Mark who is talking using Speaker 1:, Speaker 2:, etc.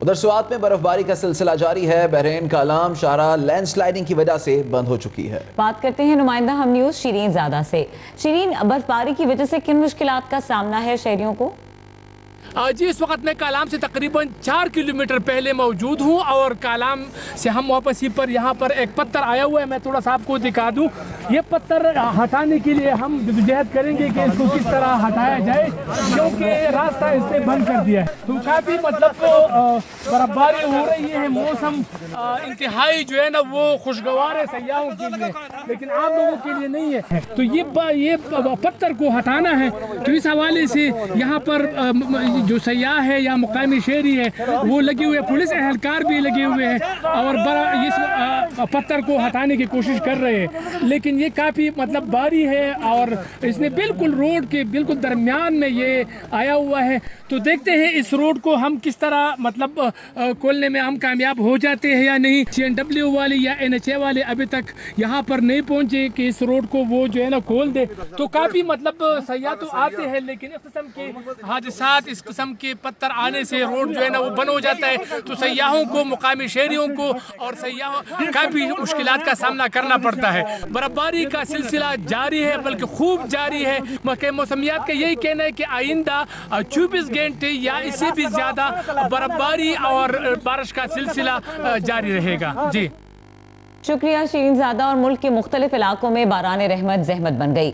Speaker 1: उधर सुआत में बर्फबारी का सिलसिला जारी है। बहरीन का अलाम शाहरा लैंडस्लाइडिंग की वजह से बंद हो चुकी है।
Speaker 2: बात करते हैं नुमाइंदा हम न्यूज शीरीन ज़ादा से। शीरीन, बर्फबारी की वजह से किन मुश्किलात का सामना है शहरियों को?
Speaker 3: जी, इस वक्त मैं कालाम से तकरीबन 4 किलोमीटर पहले मौजूद हूँ और कालाम से हम वापसी पर यहाँ पर एक पत्थर आया हुआ है। मैं थोड़ा सा आपको दिखा दूँ। ये पत्थर हटाने के लिए हम जद्दोजहद करेंगे कि इसको किस तरह हटाया जाए, क्योंकि रास्ता इसने बंद कर दिया है। तो काफ़ी बर्फबारी हो रही है। मौसम इंतहाई जो है ना वो खुशगवार है सयाहों के लिए, लेकिन आम लोगों के लिए नहीं है। तो ये पत्थर को हटाना है। तो इस हवाले से यहाँ पर जो सयाह है या मुकामी शहरी है वो लगे हुए, पुलिस एहलकार भी लगे हुए हैं और इस पत्थर को हटाने की कोशिश कर रहे हैं। लेकिन ये काफ़ी भारी है और इसने बिल्कुल रोड के बिल्कुल दरमियान में ये आया हुआ है। तो देखते हैं इस रोड को हम किस तरह खोलने में हम कामयाब हो जाते हैं या नहीं। CNW वाले या NHA वाले अभी तक यहाँ पर नहीं पहुँचे कि इस रोड को वो जो है ना खोल दे। तो काफ़ी सयाह तो आते हैं, लेकिन इस किस्म के हादसात, इस किस्म के पत्थर आने से रोड जो है ना वो बंद हो जाता है। तो सयाहों को, मुकामी शहरियों को और सयाहों काफ़ी मुश्किलात का सामना करना पड़ता है। बर्फबारी का सिलसिला जारी है, बल्कि खूब जारी है। मौसमियात का यही कहना है कि आइंदा 24 घंटे या इससे भी ज़्यादा बर्फबारी और बारिश का सिलसिला जारी रहेगा। जी
Speaker 2: शुक्रिया शीरीन ज़ादा। और मुल्क के मुख्तलिफ इलाकों में बारान रहमत ज़हमत बन गई।